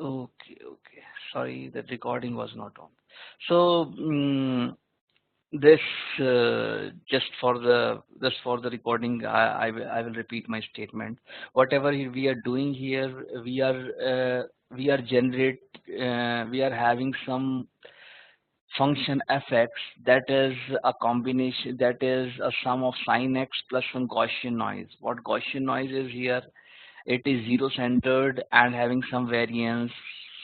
Okay, okay. Sorry, the recording was not on. So this just for the recording, I will repeat my statement. Whatever we are doing here, we are generate we are having some function fx that is a combination, that is a sum of sin x plus some Gaussian noise. What Gaussian noise is here? It is zero centered and having some variance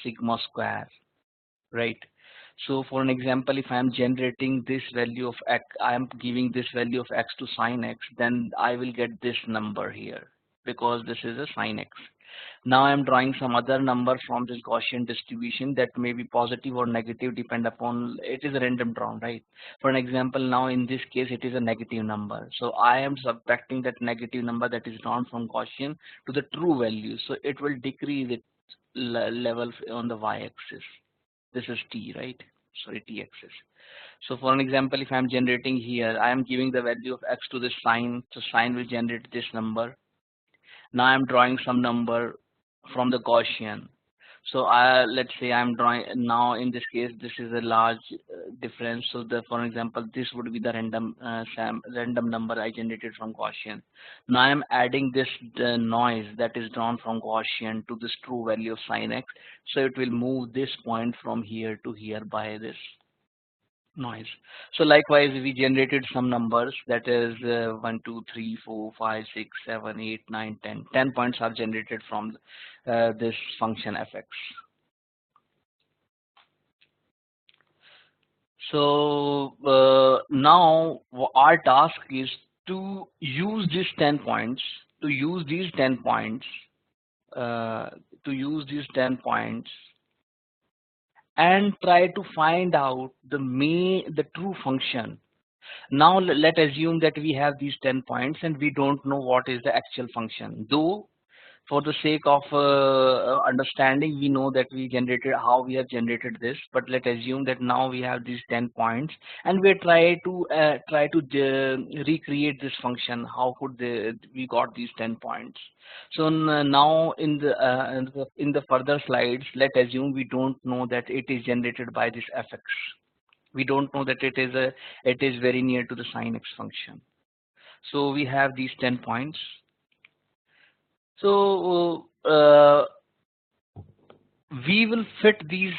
sigma square, right? So for an example, if I am generating this value of x, I am giving this value of x to sin x, then I will get this number here because this is a sin x. Now I am drawing some other number from this Gaussian distribution that may be positive or negative, depend upon, it is a random drawn, right? For an example, now in this case it is a negative number. So I am subtracting that negative number that is drawn from Gaussian to the true value. So it will decrease its level on the y-axis. This is t, right? Sorry, t-axis. So for an example, if I am generating here, I am giving the value of x to this sine. So sine will generate this number. Now I'm drawing some number from the Gaussian. So let's say I'm drawing now, in this case this is a large difference. So the, for example, this would be the random number I generated from Gaussian. Now I'm adding this noise that is drawn from Gaussian to this true value of sin x. So it will move this point from here to here by this noise. So likewise, we generated some numbers, that is 1, 2, 3, 4, 5, 6, 7, 8, 9, 10. 10 points are generated from this function fx. So now our task is to use these 10 points, to use these 10 points, uh, to use these 10 points and try to find out the true function. Now let assume that we have these 10 points and we don't know what is the actual function. Though for the sake of understanding, we know that we generated, how we have generated this, but let assume that now we have these 10 points and we try to recreate this function. How could we got these 10 points? So now in the further slides, let assume we don't know that it is generated by this fx. We don't know that it is very near to the sin x function. So we have these 10 points. So we will fit these,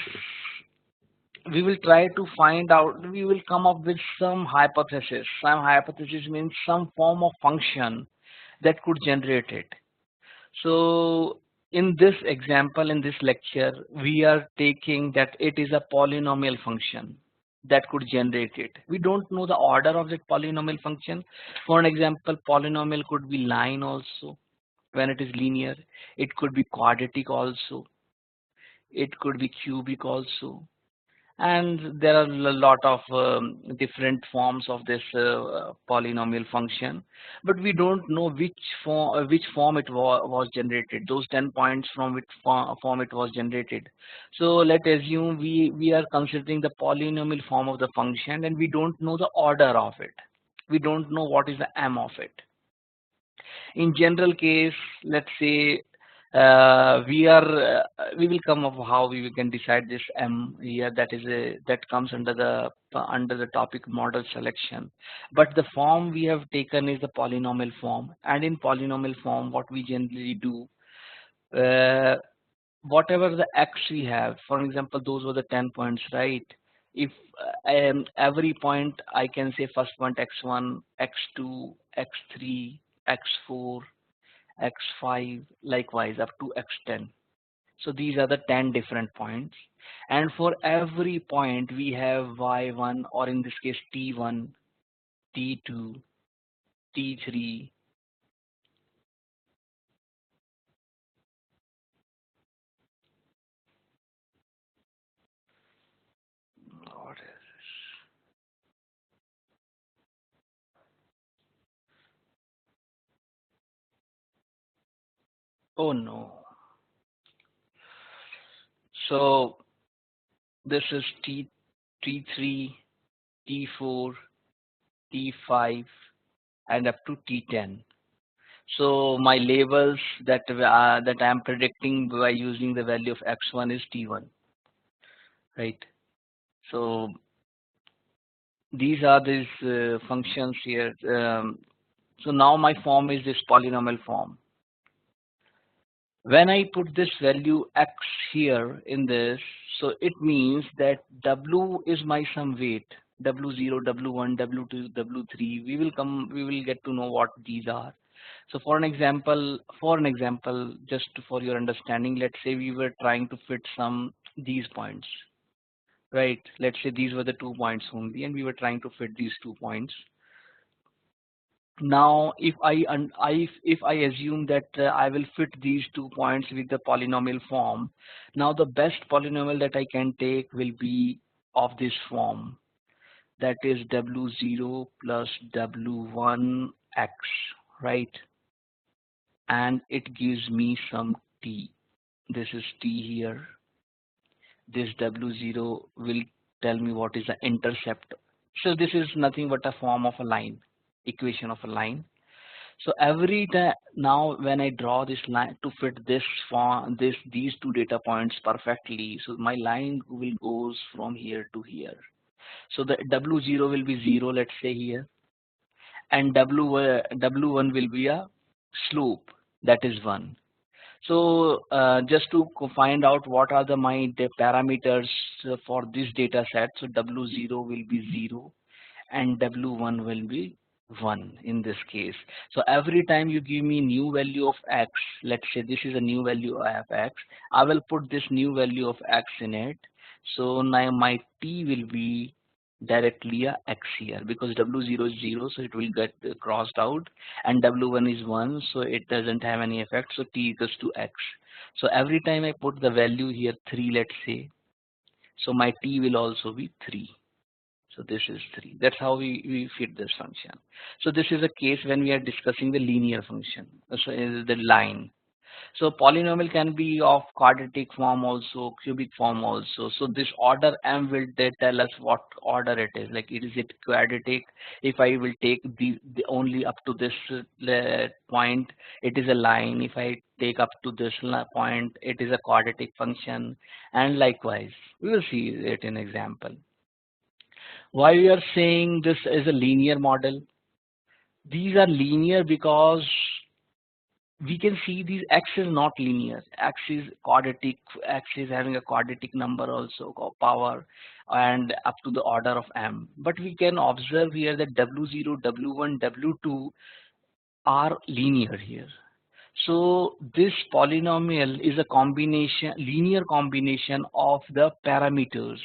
we will try to find out, we will come up with some hypothesis. Some hypothesis means some form of function that could generate it. So in this example, in this lecture, we are taking that it is a polynomial function that could generate it. We don't know the order of that polynomial function. For an example, polynomial could be line also when it is linear. It could be quadratic also. It could be cubic also. And there are a lot of different forms of this polynomial function, but we don't know which form it was generated, those 10 points from which form it was generated. So let's assume we are considering the polynomial form of the function and we don't know the order of it. We don't know what is the m of it. In general case, let's say we will come up how we can decide this m here, that is that comes under the topic model selection. But the form we have taken is the polynomial form, and in polynomial form what we generally do, uh, whatever the x we have, for example those were the 10 points, right? If every point I can say first point x1, x2, x3, x4, x5, likewise up to x10. So these are the 10 different points, and for every point we have y1, or in this case t1, t2, t3. What is this? Oh no. So this is t3, t4, t5, and up to t10. So my labels that I am predicting by using the value of x1 is t1, right? So these are these functions here. So now my form is this polynomial form. When I put this value x here in this, so it means that w is my some weight, w0, w1, w2, w3. We will get to know what these are. So for an example, just for your understanding, let's say we were trying to fit some these points, right? Let's say these were the 2 points only, and we were trying to fit these 2 points. Now, if I assume that I will fit these 2 points with the polynomial form, now the best polynomial that I can take will be of this form, that is w0 plus w1 x, right? And it gives me some t. This is t here. This w0 will tell me what is the intercept. So this is nothing but a form of a line, equation of a line. So every time now when I draw this line to fit this form, these two data points perfectly, so my line will goes from here to here. So the w0 will be 0, let's say here, and w1 will be a slope, that is 1. So just to find out what are the parameters for this data set, so w0 will be 0 and w1 will be 1 in this case. So every time you give me new value of x, let's say this is a new value of x, I will put this new value of x in it. So now my t will be directly a x here, because w0 is 0, so it will get crossed out, and w1 is 1, so it doesn't have any effect, so t equals to x. So every time I put the value here 3, let's say, so my t will also be 3. So this is 3. That's how we fit this function. So this is a case when we are discussing the linear function, so the line. So polynomial can be of quadratic form also, cubic form also. So this order m will tell us what order it is. Like, is it quadratic? If I will take the only up to this point, it is a line. If I take up to this point, it is a quadratic function. And likewise, we will see it in example. Why we are saying this is a linear model? These are linear because we can see these x is not linear. X is quadratic. X is having a quadratic number also, power, and up to the order of m. But we can observe here that w0, w1, w2 are linear here. So this polynomial is a linear combination of the parameters,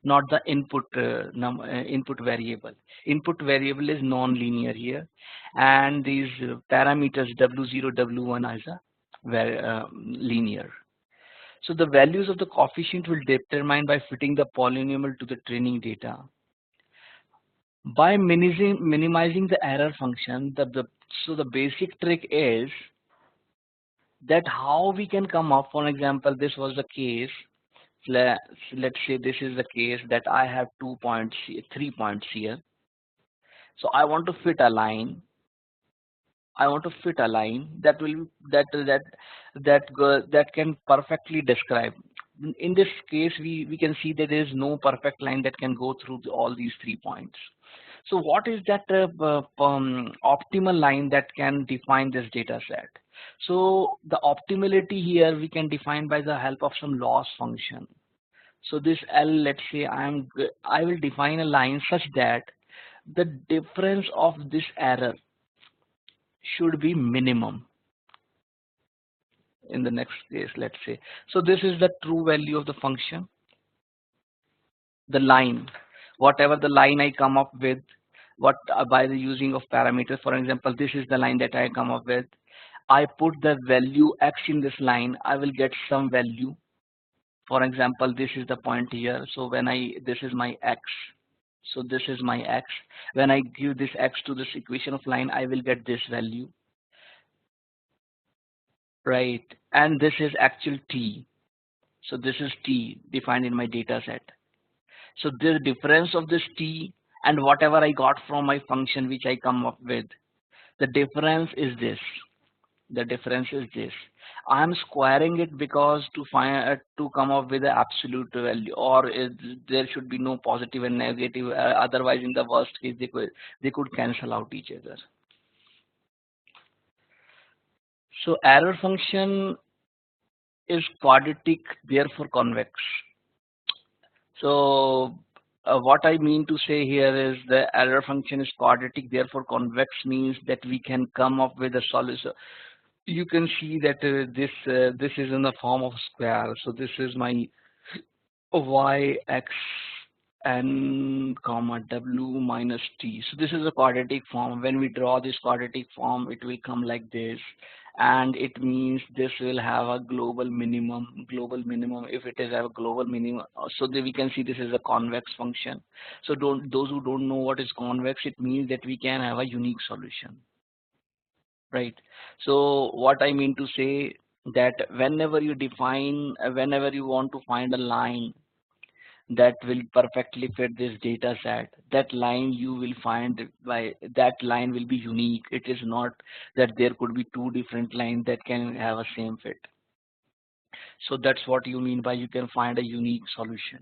not the input variable. Input variable is non-linear here, and these parameters w0, w1 is a linear. So the values of the coefficient will determine by fitting the polynomial to the training data. By minimizing the error function, so the basic trick is that how we can come up. For example, this was the case. Let's say this is the case that I have 2 points, 3 points here. So I want to fit a line. I want to fit a line that will that can perfectly describe. In this case, we can see that there is no perfect line that can go through all these 3 points. So what is that optimal line that can define this data set? So the optimality here we can define by the help of some loss function. So this L, let's say I will define a line such that the difference of this error should be minimum in the next case, let's say. So this is the true value of the function, the line, whatever the line I come up with, by the using of parameters. For example, this is the line that I come up with. I put the value x in this line, I will get some value. For example, this is the point here. So this is my x. So this is my x. When I give this x to this equation of line, I will get this value, right? And this is actual t. So this is t defined in my data set. So the difference of this t and whatever I got from my function which I come up with, the difference is this. The difference is this. I'm squaring it because to find to come up with the absolute value, or there should be no positive and negative. Otherwise, in the worst case, they could cancel out each other. So error function is quadratic, therefore convex. So what I mean to say here is the error function is quadratic, therefore convex means that we can come up with a solution. You can see that this is in the form of square. So this is my y x n comma w minus t. So this is a quadratic form. When we draw this quadratic form, it will come like this, and it means this will have a global minimum. Global minimum, if it is a global minimum, so that we can see this is a convex function. So don't those who don't know what is convex, it means that we can have a unique solution, right? So what I mean to say that whenever you define, whenever you want to find a line that will perfectly fit this data set, that line you will find by that line will be unique. It is not that there could be two different lines that can have a same fit. So that's what you mean by you can find a unique solution.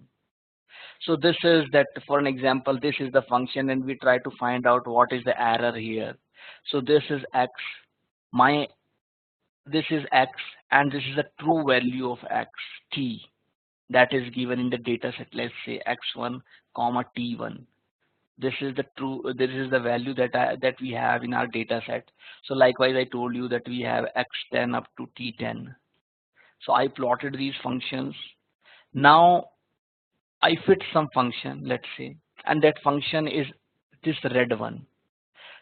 So this is that, for an example, this is the function and we try to find out what is the error here. So this is x, my this is x, and this is the true value of x, t, that is given in the data set. Let's say x1 comma t1. This is the value that we have in our data set. So likewise, I told you that we have x10 up to t10. So I plotted these functions. Now I fit some function, let's say, and that function is this red one.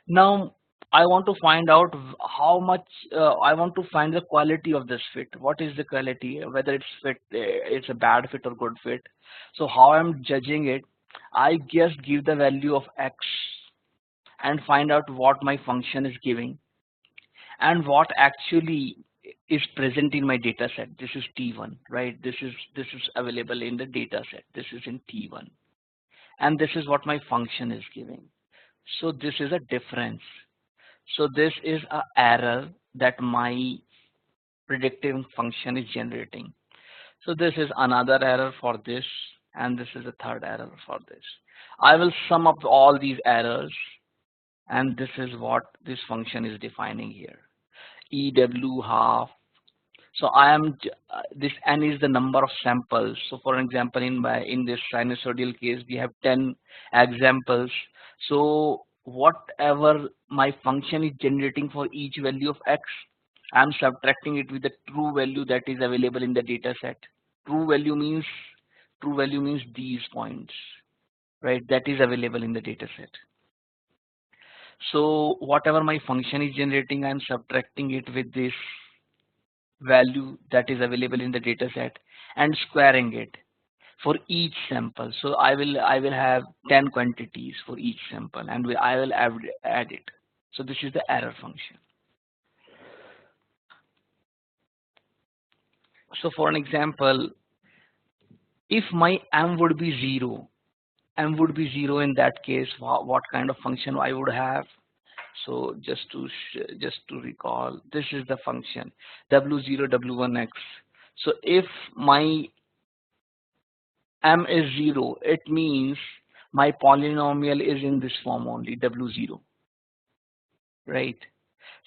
Now I want to find out how much. I want to find the quality of this fit. What is the quality? Whether it's fit, it's a bad fit or good fit. So how I'm judging it? I just give the value of x and find out what my function is giving and what actually is present in my data set. This is T1, right? This is available in the data set. This is in T1, and this is what my function is giving. So this is a difference. So this is a error that my predictive function is generating. So this is another error for this, and this is a third error for this. I will sum up all these errors, and this is what this function is defining here. EW half. So this n is the number of samples. So for example, in this sinusoidal case, we have 10 examples. So whatever my function is generating for each value of x, I'm subtracting it with the true value that is available in the data set. True value means these points, right? That is available in the data set. So whatever my function is generating, I'm subtracting it with this value that is available in the data set and squaring it for each sample. So I will have 10 quantities for each sample, and I will add it. So this is the error function. So for an example, if my m would be 0, in that case, what kind of function I would have? So just to recall, this is the function w0 w1x. So if my m is 0, it means my polynomial is in this form only, w0, right?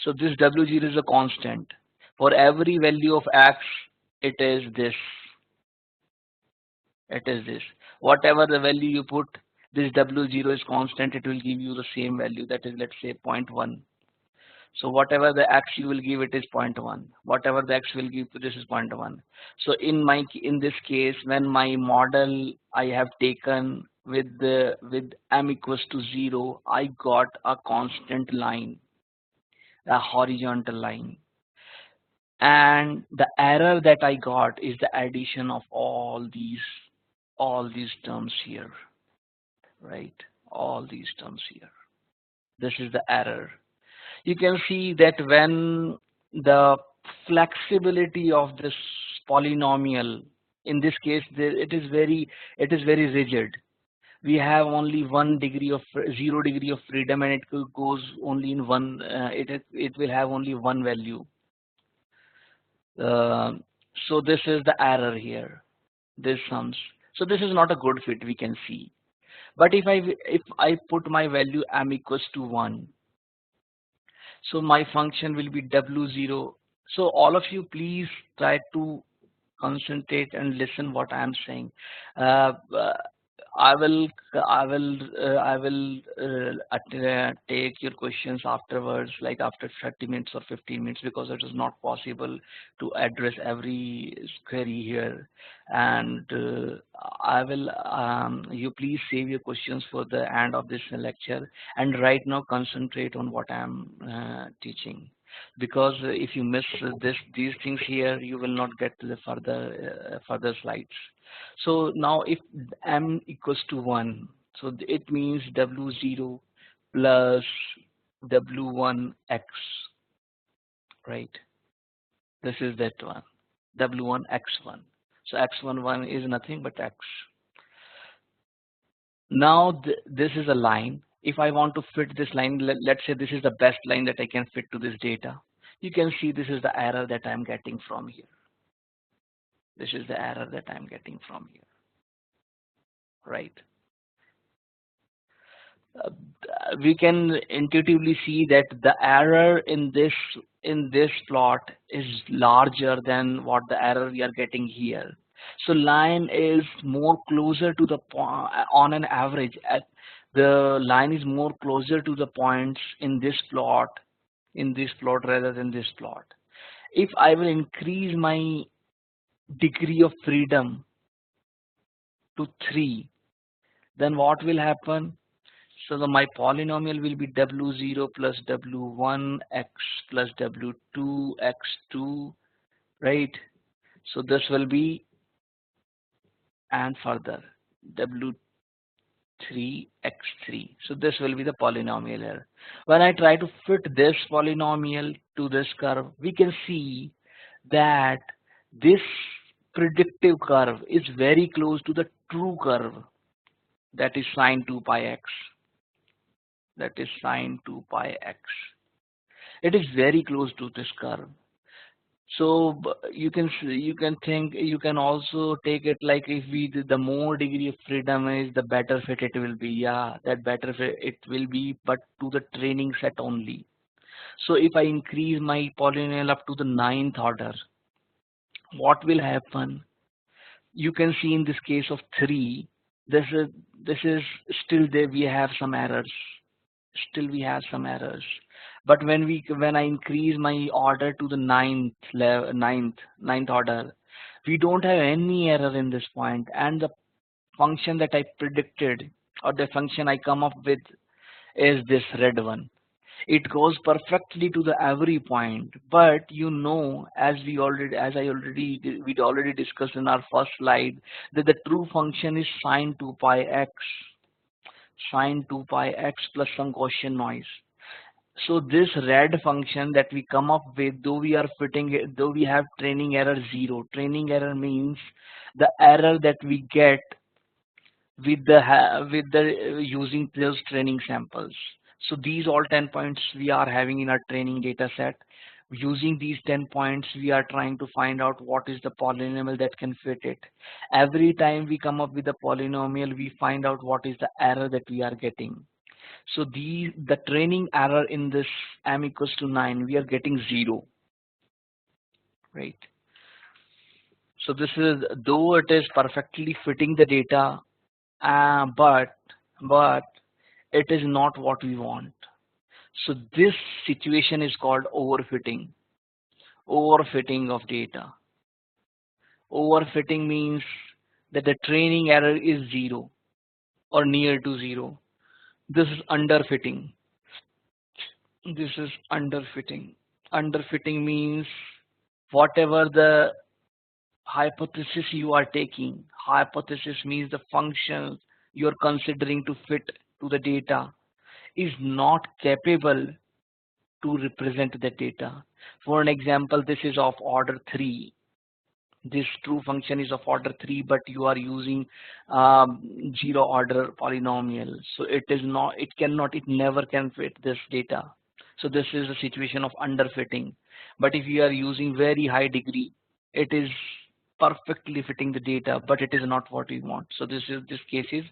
So this w0 is a constant. For every value of x, it is this. Whatever the value you put, this w0 is constant. It will give you the same value. That is, let's say, 0.1. So whatever the x you will give, it is 0.1. Whatever the x will give, this is 0.1. So in this case, when my model I have taken with m equals to 0, I got a constant line, a horizontal line, and the error that I got is the addition of all these terms here, right? All these terms here. This is the error. You can see that when the flexibility of this polynomial, in this case, it is very rigid. We have only 0 degree of freedom, and it goes only in one. It will have only one value. Uh, so this is the error here. This sums. So this is not a good fit, we can see. But if I put my value m equals to 1, so my function will be w0. So all of you please try to concentrate and listen what I am saying. Uh, uh, I will take your questions afterwards, like after 30 minutes or 15 minutes, because it is not possible to address every query here. And I will you please save your questions for the end of this lecture, and right now concentrate on what I am teaching, because if you miss these things here, you will not get to the further slides. So now if m equals to 1, so it means w0 plus w1x, right? This is that one, w1 x1. So x11 is nothing but x. Now this is a line. If I want to fit this line, let's say this is the best line that I can fit to this data. You can see this is the error that I'm getting from here. This is the error that I'm getting from here, right? Uh, we can intuitively see that the error in this plot is larger than what the error we are getting here. So line is more closer to the point on an average. The line is more closer to the points in this plot rather than this plot. If I will increase my degree of freedom to 3, then what will happen? So my polynomial will be w0 plus w1 x plus w2 x2, right? So this will be, and further, w3 x3. So this will be the polynomial here. When I try to fit this polynomial to this curve, we can see that this predictive curve is very close to the true curve, that is sine 2 pi x. That is sine 2 pi x. It is very close to this curve. So you can also take it like, if the more degree of freedom is, the better fit it will be. Yeah, that better fit it will be, but to the training set only. So if I increase my polynomial up to the 9th order, what will happen? You can see in this case of 3, this is still there. We have some errors. Still we have some errors. But when I increase my order to the ninth order, we don't have any error in this point, and the function that I predicted, or the function I come up with, is this red one. It goes perfectly to the every point. But we'd already discussed in our first slide, that the true function is sine 2 pi x, sine 2 pi x plus some Gaussian noise. So this red function that we come up with, though we are fitting it, though we have training error 0. Training error means the error that we get with the using those training samples. So these all 10 points we are having in our training data set. Using these 10 points, we are trying to find out what is the polynomial that can fit it. Every time we come up with a polynomial, we find out what is the error that we are getting. So the training error in this m equals to 9, we are getting 0, right? So this is, though it is perfectly fitting the data, but it is not what we want. So this situation is called overfitting. Overfitting of data. Overfitting means that the training error is 0 or near to 0. This is underfitting. This is underfitting. Underfitting means whatever the hypothesis you are taking, hypothesis means the function you are considering to fit to the data, is not capable to represent the data. For an example, this is of order 3. This true function is of order 3, but you are using 0 order polynomial. So it never can fit this data. So this is a situation of underfitting. But if you are using very high degree, it is perfectly fitting the data, but it is not what we want. So this case is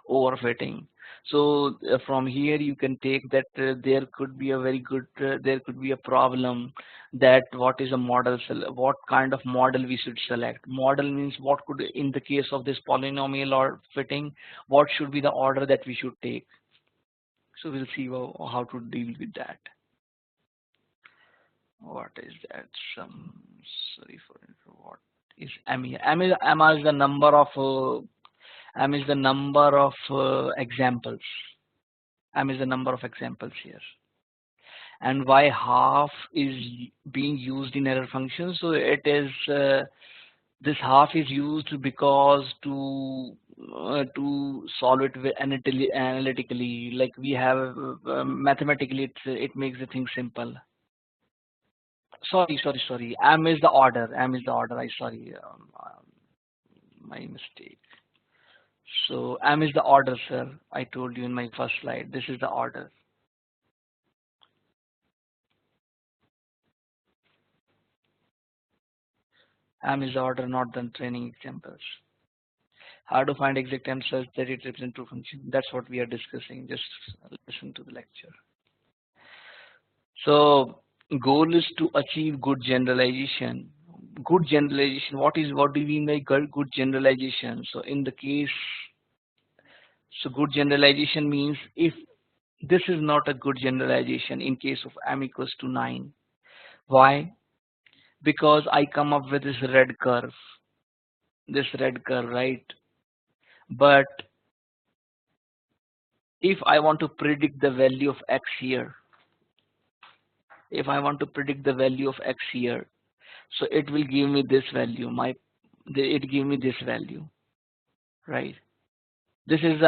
overfitting. So from here you can take that there could be a very good there could be a problem that what is a model what kind of model we should select. Model means what could, in the case of this polynomial or fitting, what should be the order that we should take. So we'll see how to deal with that. What is that? Some, sorry for what is M here? M is the number of M is the number of examples. M is the number of examples here. And why half is being used in error function? So it is this half is used because to solve it analytically. Like we have mathematically, it makes the thing simple. Sorry. M is the order. M is the order. I sorry, my mistake. So M is the order, sir. I told you in my first slide. This is the order. M is the order, not the training examples. How to find exact M such that it represents true function? That's what we are discussing. Just listen to the lecture. So goal is to achieve good generalization. Good generalization. What do we mean by good generalization? So in the case, so good generalization means if this is not a good generalization in case of m equals to 9. Why? Because I come up with this red curve, right? But if I want to predict the value of x here, if I want to predict the value of x here, so it will give me this value. It give me this value, right? This is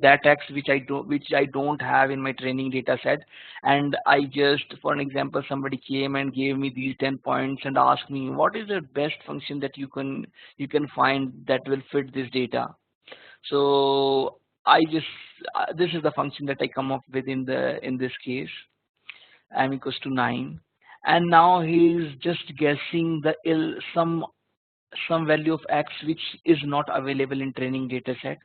that x which I don't have in my training data set, and I just, for an example, somebody came and gave me these 10 points and asked me what is the best function that you can find that will fit this data. So I just this is the function that I come up with in this case, m equals to 9, and now he is just guessing the some value of x which is not available in training data set.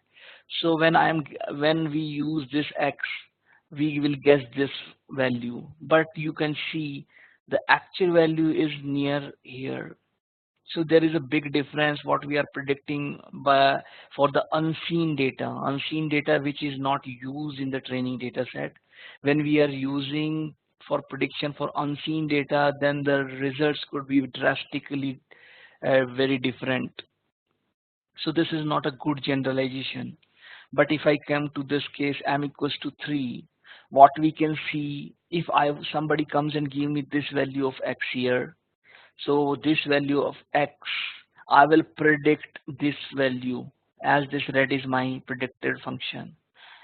So when we use this x, we will guess this value, but you can see the actual value is near here. So there is a big difference what we are predicting for the unseen data which is not used in the training data set. When we are using for prediction for unseen data, then the results could be drastically very different. So this is not a good generalization. But if I come to this case m equals to 3, what we can see, if somebody comes and give me this value of x here, so this value of x, I will predict this value as this red is my predicted function.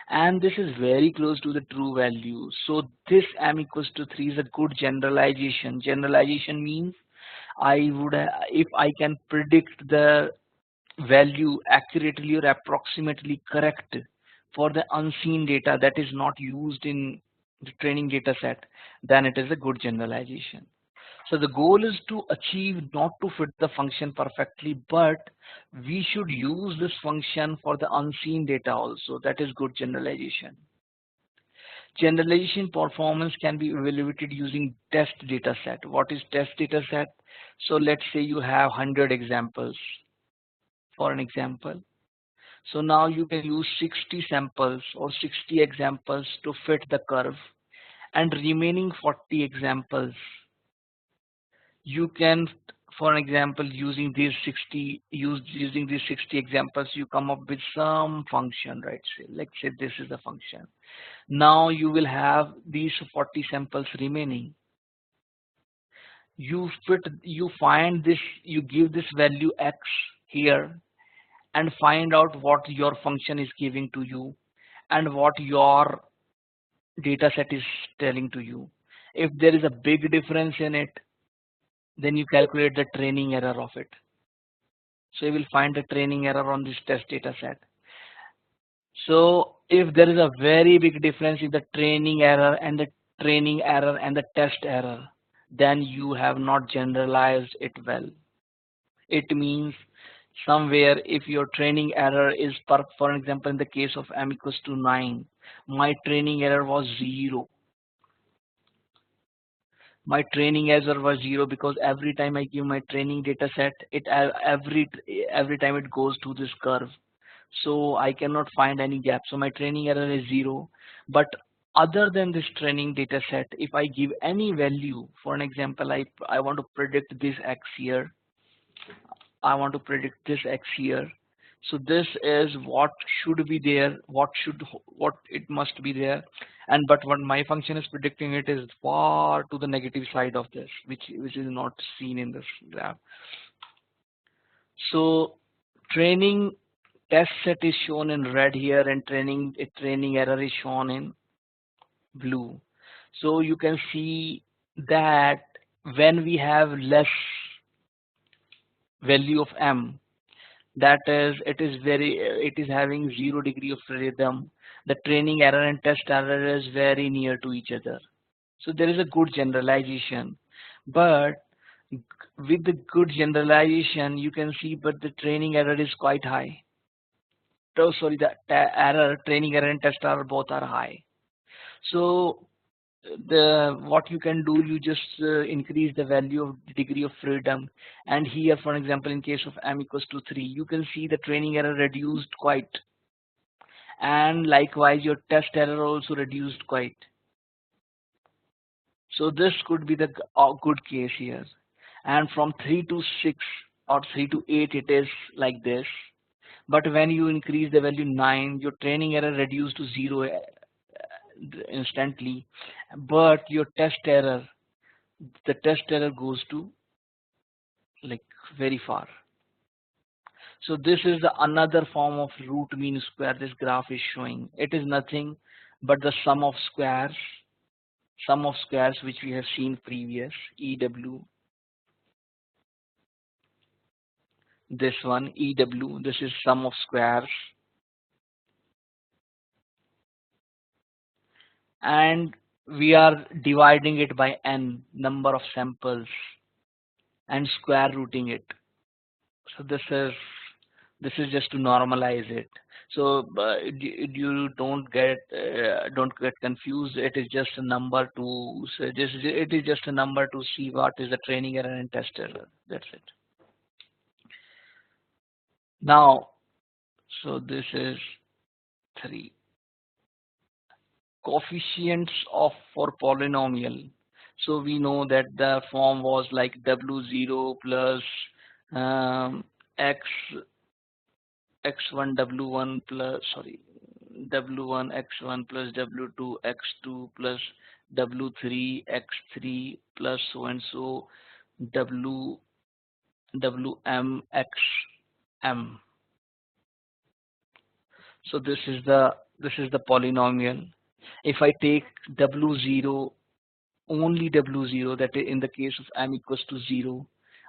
And this is very close to the true value. So this m equals to 3 is a good generalization. Generalization means if I can predict the value accurately or approximately correct for the unseen data that is not used in the training data set, then it is a good generalization. So the goal is to achieve not to fit the function perfectly, but we should use this function for the unseen data also. That is good generalization. Generalization performance can be evaluated using test data set. What is test data set? So let's say you have 100 examples, for an example. So now you can use 60 samples or 60 examples to fit the curve, and remaining 40 examples you can, for an example, using these 60 examples, you come up with some function, right? Let's say this is the function. Now you will have these 40 samples remaining. You find this, you give this value x here and find out what your function is giving to you and what your data set is telling to you. If there is a big difference in it, then you calculate the training error of it. So you will find the training error on this test data set. So if there is a very big difference in the training error and the training error and the test error, then you have not generalized it well. It means somewhere if your training error is, for example, in the case of m equals to 9, my training error was 0. My training error was 0 because every time I give my training data set, every time it goes to this curve. So I cannot find any gap. So my training error is 0. But other than this training data set, if I give any value, for an example, I want to predict this x here. I want to predict this x here. So this is what should be there, what it must be there, and but what my function is predicting it is far to the negative side of this, which is not seen in this graph. So training test set is shown in red here, and training error is shown in blue. So you can see that when we have less value of m, that is it is having 0 degree of freedom, the training error and test error is very near to each other. So there is a good generalization, but with the good generalization you can see, but the training error is quite high. Oh, sorry, the training error and test error both are high. So the what you can do, you just increase the value of the degree of freedom, and here for example in case of m equals to 3, you can see the training error reduced quite, and likewise your test error also reduced quite. So this could be the good case here, and from 3 to 6 or 3 to 8 it is like this. But when you increase the value 9, your training error reduced to 0 instantly, but your the test error goes to like very far. So this is the another form of root mean square this graph is showing. It is nothing but the sum of squares which we have seen previous, EW, this one EW, this is sum of squares, and we are dividing it by n number of samples and square rooting it. So this is just to normalize it. So you don't get confused. It is just a number to it is just a number to see what is the training error and test error. That's it. Now, so this is 3 coefficients of for polynomial. So we know that the form was like W0 plus x x1 w1 plus w1 x1 plus w2 x2 plus w3 x3 plus so and so w wm xm. So this is the polynomial. If I take w0, only w0, that is in the case of m equals to 0,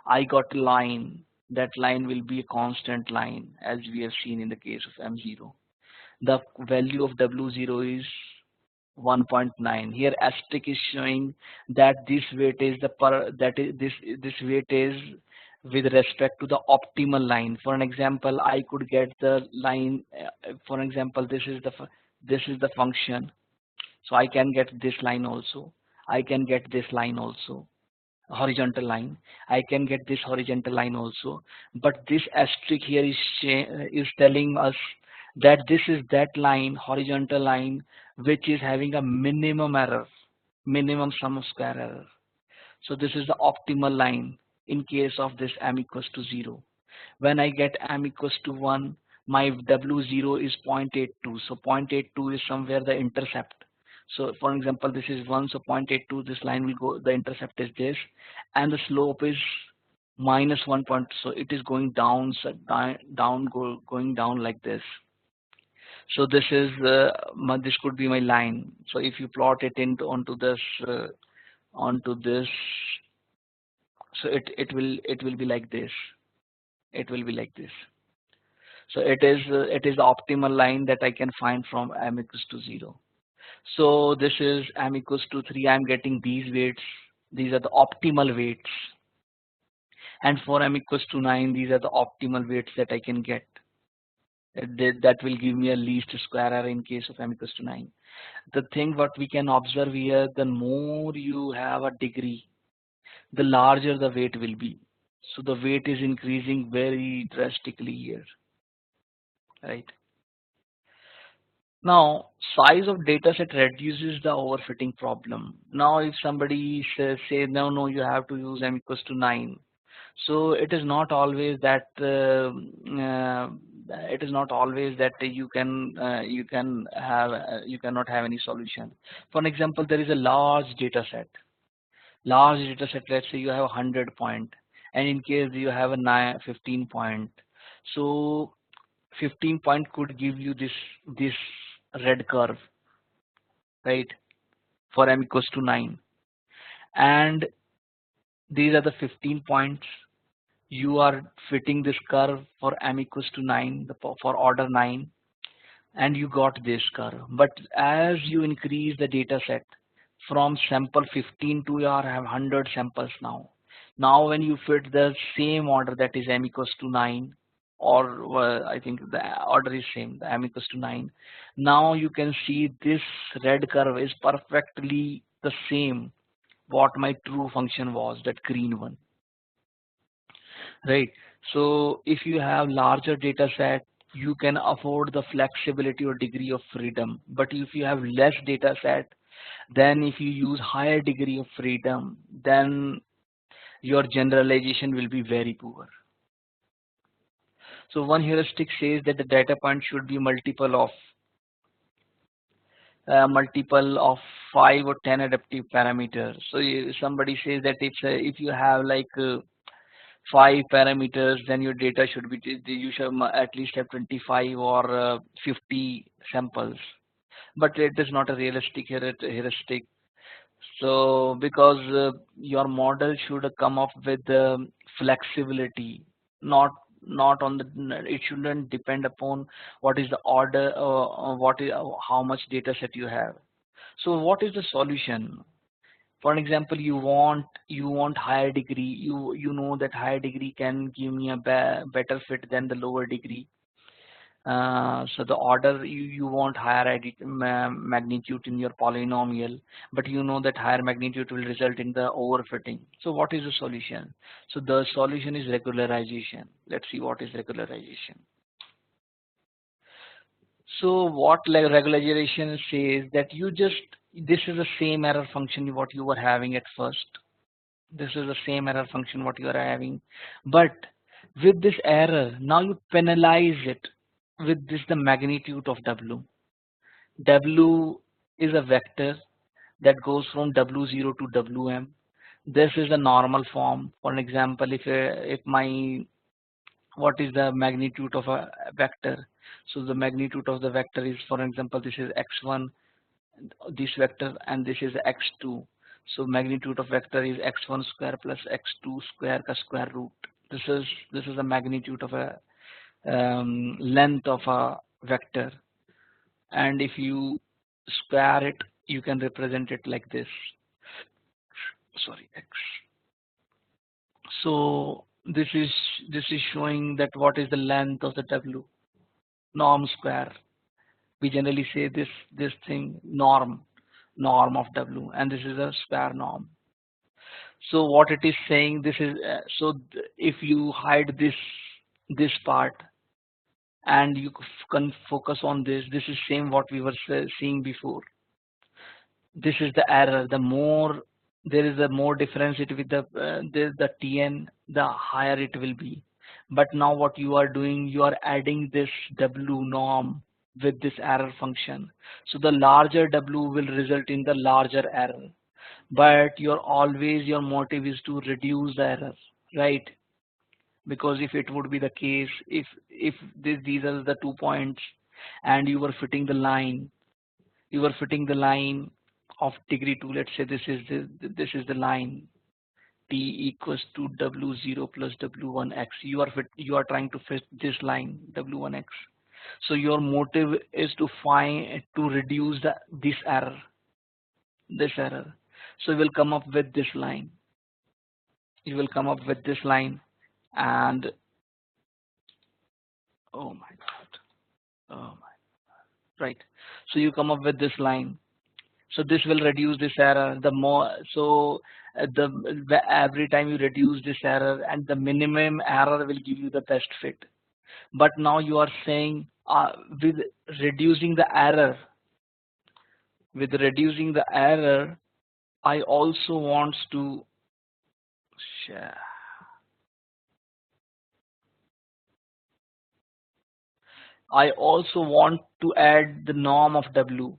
I got a line. That line will be a constant line as we have seen in the case of m0. The value of w0 is 1.9. Here asterisk is showing that this weight is this weight is with respect to the optimal line. For an example, I could get the line. For example, this is the function. So I can get this line also. I can get this line also, horizontal line. I can get this horizontal line also. But this asterisk here is telling us that this is that line, horizontal line, which is having a minimum error, minimum sum of square error. So this is the optimal line in case of this m equals to 0. When I get m equals to 1, my w0 is 0.82. So 0.82 is somewhere the intercept. So for example, this is 1, so 0.82, this line will go, the intercept is this, and the slope is minus 1 point, so it is going down, so going down like this. So this is this could be my line. So if you plot it into onto this, so it will be like this. It will be like this. So it is the optimal line that I can find from m equals to 0. So this is m equals to 3. I'm getting these weights. These are the optimal weights. And for m equals to 9, these are the optimal weights that I can get. That will give me a least square error in case of m equals to 9. The thing what we can observe here, the more you have a degree, the larger the weight will be. So the weight is increasing very drastically here, right? Now, size of data set reduces the overfitting problem. Now, if somebody say no, no, you have to use m equals to 9. So it is not always that you cannot have any solution. For an example, there is a large data set. Large data set. Let's say you have 100 point, and in case you have a 15 point. So 15 point could give you this red curve, right, for m equals to 9, and these are the 15 points. You are fitting this curve for m equals to 9, for order 9, and you got this curve. But as you increase the data set from sample 15 to your have 100 samples now. Now when you fit the same order, that is m equals to 9, or I think the order is same, the m equals to 9. Now you can see this red curve is perfectly the same what my true function was, that green one, right? So if you have larger data set, you can afford the flexibility or degree of freedom. But if you have less data set, then if you use higher degree of freedom, then your generalization will be very poor. So one heuristic says that the data point should be multiple of 5 or 10 adaptive parameters. So somebody says that if you have like 5 parameters, then your data should be, you should at least have 25 or 50 samples. But it is not a realistic heuristic. So because your model should come up with flexibility, not on the, it shouldn't depend upon what is the order, what is how much data set you have. So what is the solution? For an example, you want higher degree. You know that higher degree can give me a better fit than the lower degree. So the order, you want higher magnitude in your polynomial, but you know that higher magnitude will result in the overfitting. So what is the solution? So the solution is regularization. Let's see what is regularization. So what regularization says that this is the same error function what you were having at first. This is the same error function what you are having, but with this error, now you penalize it with this the magnitude of W. W is a vector that goes from W0 to Wm. This is a normal form. For an example, if my, what is the magnitude of a vector? So the magnitude of the vector is, for example, this is x1, this vector, and this is x2. So magnitude of vector is x1 square plus x2 square ka square root. This is the magnitude of a length of a vector, and if you square it, you can represent it like this. Sorry, x. So this is showing that what is the length of the W norm square. We generally say this thing norm of W, and this is a square norm. So what it is saying, this is if you hide this part and you can focus on this is same what we were seeing before. This is the error. The more there is a more difference it with the TN, the higher it will be. But now what you are doing, you are adding this W norm with this error function. So the larger W will result in the larger error. But your motive is to reduce the error, right? Because if it would be the case, if these are the 2 points and you were fitting the line of degree 2, let's say this is the line t equals to W0 plus W1x. You are trying to fit this line W1x. So your motive is to reduce this error, this error. So you will come up with this line. You will come up with this line, and oh my god, oh my, right. So you come up with this line. So this will reduce this error. The more so every time you reduce this error, and the minimum error will give you the best fit. But now you are saying with reducing the error, with reducing the error, I also wants to share. I also want to add the norm of W.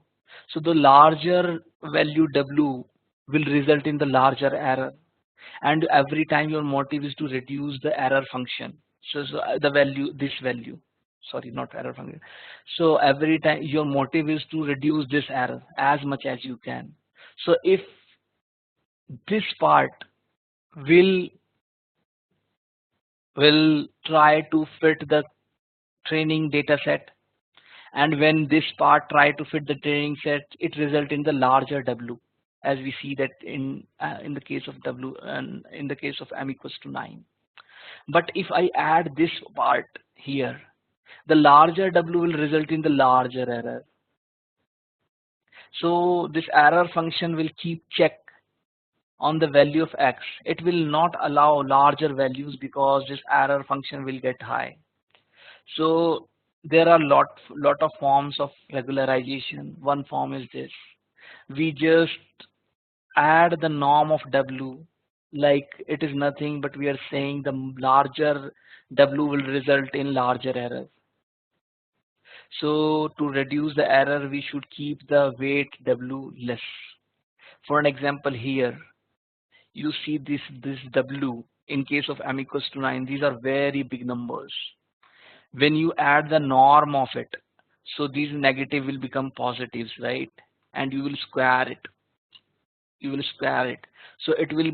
So the larger value W will result in the larger error. And every time your motive is to reduce the error function. So the value, this value, sorry, not error function. So every time your motive is to reduce this error as much as you can. So if this part will try to fit the training data set, and when this part try to fit the training set, it result in the larger W, as we see that in the case of W and in the case of m equals to 9. But if I add this part here, the larger W will result in the larger error. So this error function will keep check on the value of x. It will not allow larger values because this error function will get high. So there are lot of forms of regularization. One form is this: we just add the norm of W, like it is nothing, but we are saying the larger W will result in larger error. So to reduce the error, we should keep the weight W less. For an example here, you see this W in case of m equals to 9. These are very big numbers. When you add the norm of it, so these negative will become positives, right? And you will square it. You will square it. So it will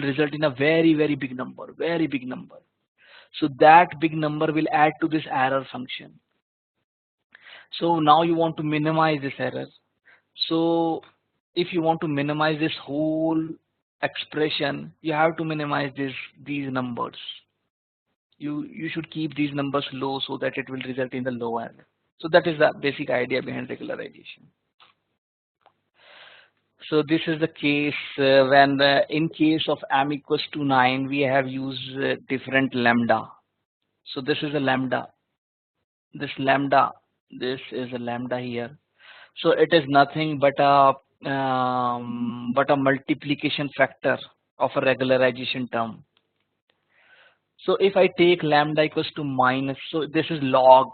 result in a very big number, very big number. So that big number will add to this error function. So now you want to minimize this error. So if you want to minimize this whole expression, you have to minimize these numbers. You should keep these numbers low so that it will result in the low error. So that is the basic idea behind regularization. So this is the case when in case of m equals to 9, we have used different lambda. So this is a lambda. This lambda, this is a lambda here. So it is nothing but a multiplication factor of a regularization term. So if I take lambda equals to minus, so this is log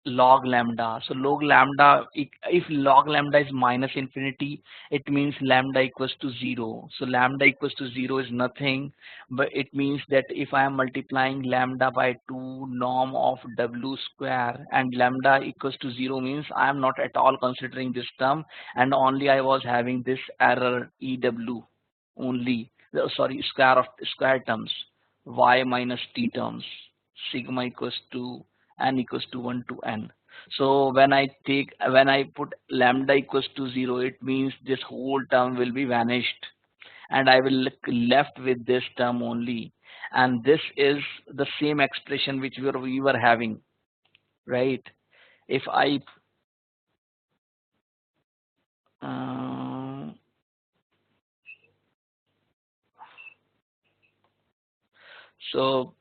lambda. So log lambda, if log lambda is minus infinity, it means lambda equals to 0. So lambda equals to 0 is nothing, but it means that if I am multiplying lambda by 2 norm of W square, and lambda equals to 0 means I am not at all considering this term, and only I was having this error EW only, sorry, square terms, y minus t terms, sigma equals to n equals to 1 to n. So when I put lambda equals to 0, it means this whole term will be vanished, and I will left with this term only. And this is the same expression which we were having, right? If I so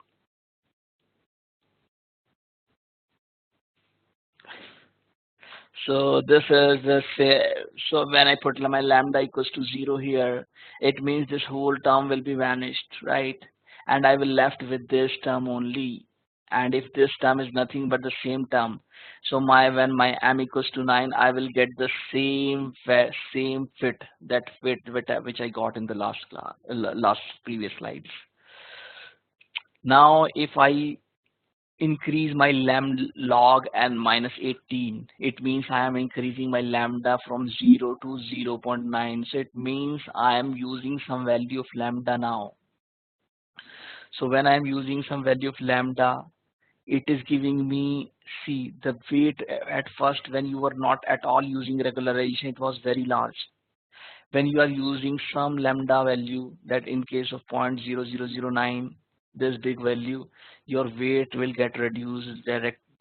So this is the say. So when I put my lambda equals to 0 here, it means this whole term will be vanished, right? And I will left with this term only. And if this term is nothing but the same term, so when my m equals to 9, I will get the same fit, that fit which I got in the last class, last previous slides. Now if I increase my log and minus 18, it means I am increasing my lambda from 0 to 0.9. So it means I am using some value of lambda now. So when I am using some value of lambda, it is giving me, see the weight at first when you were not at all using regularization, it was very large. When you are using some lambda value, that in case of 0.0009, this big value, your weight will get reduced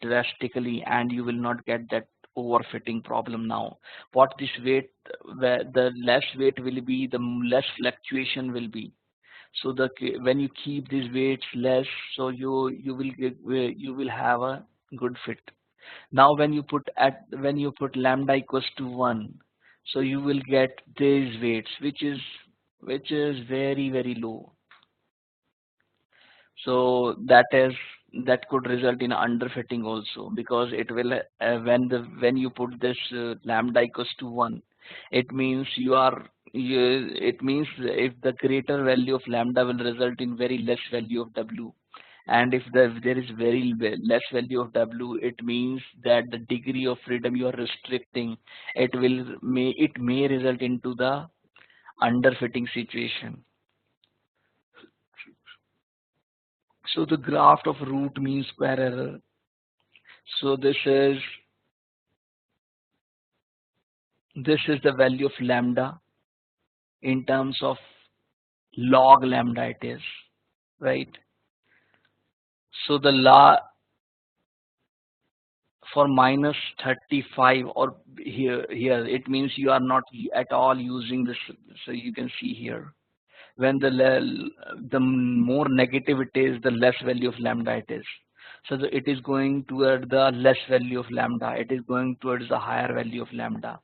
drastically, and you will not get that overfitting problem now. What this weight, where the less weight will be, the less fluctuation will be. So when you keep these weights less, so you will get, you will have a good fit. Now when you put lambda equals to 1, so you will get these weights, which is very very low. So that could result in underfitting also, because it will when you put this lambda equals to 1, it means it means if the greater value of lambda will result in very less value of w, and if there is very less value of w, it means that the degree of freedom you are restricting, it may result into the underfitting situation. So the graph of root mean square error. So this is the value of lambda in terms of log lambda it is, right? So the la for minus 35, or here it means you are not at all using this. So you can see here, when the more negative it is, the less value of lambda it is. So it is going toward the less value of lambda, it is going towards the higher value of lambda.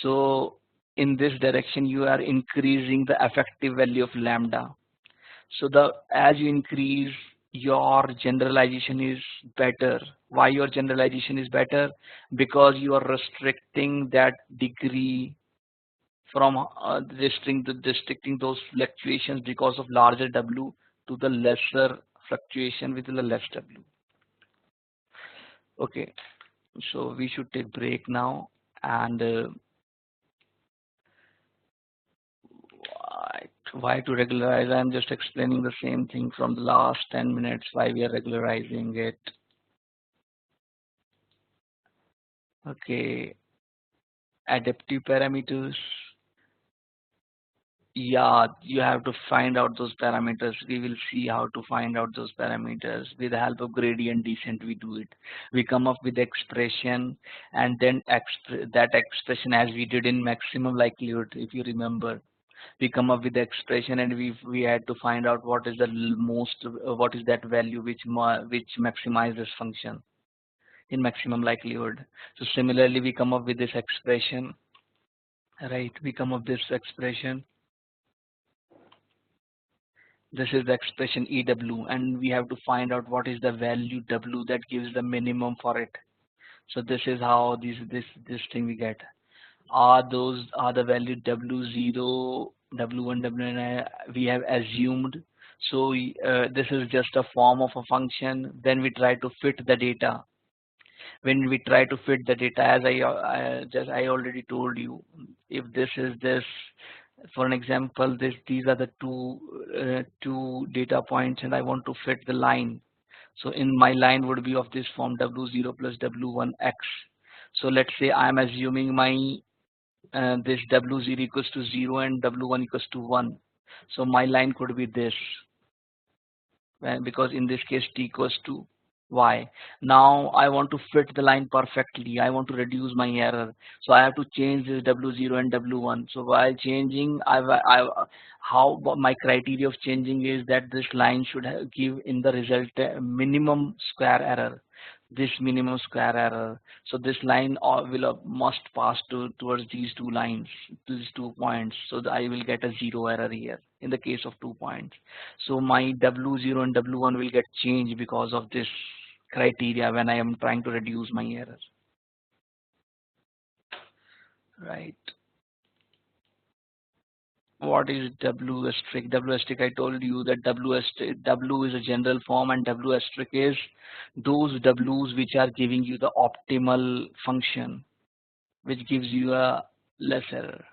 So in this direction you are increasing the effective value of lambda. So as you increase, your generalization is better. Why your generalization is better? Because you are restricting that degree from restricting those fluctuations because of larger W to the lesser fluctuation with the less W. Okay, so we should take break now, and why to regularize? I'm just explaining the same thing from the last 10 minutes why we are regularizing it. Okay, adaptive parameters. Yeah, you have to find out those parameters. We will see how to find out those parameters. With the help of gradient descent, we do it. We come up with expression, and then that expression, as we did in maximum likelihood, if you remember, we come up with the expression, and we had to find out what is the what is that value which maximizes function in maximum likelihood. So similarly, we come up with this expression, right? We come up with this expression. This is the expression EW, and we have to find out what is the value W that gives the minimum for it. So this is how this thing we get. Are the value W0, W1, W9 we have assumed. So this is just a form of a function. Then we try to fit the data. When we try to fit the data, as I already told you, if this is this, for an example, these are the two data points, and I want to fit the line. So in my line would be of this form, W0 plus W1x. So let's say I'm assuming my this W0 equals to 0 and W1 equals to 1. So my line could be this, because in this case t equals to y. Now I want to fit the line perfectly. I want to reduce my error. So I have to change this W0 and W1. So while changing, how my criteria of changing is that this line should give in the result minimum square error. This minimum square error. So this line must pass towards these two lines, these 2 points. So that I will get a zero error here in the case of 2 points. So my W0 and W1 will get changed because of this criteria when I am trying to reduce my error. Right. What is W asterisk? W asterisk, I told you that W is a general form, and W asterisk is those W's which are giving you the optimal function, which gives you a less error.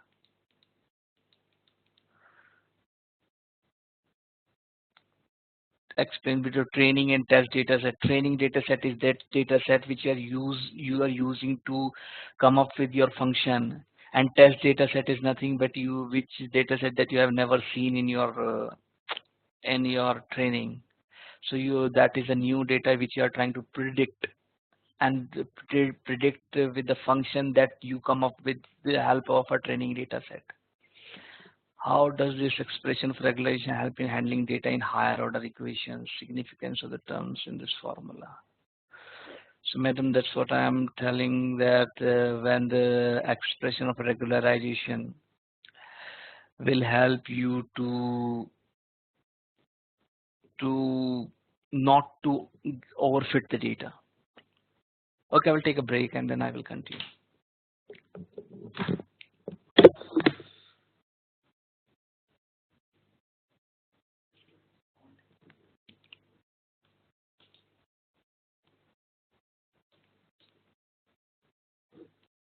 explain between training and test data set. Training data set is that data set which you are using to come up with your function, and test data set is nothing but which data set that you have never seen in your training. So that is a new data which you are trying to predict, and predict with the function that you come up with the help of a training data set. How does this expression of regulation help in handling data in higher order equations? Significance of the terms in this formula. So, madam, that's what I am telling, that when the expression of regularization will help you to not to overfit the data. Okay, I will take a break and then I will continue.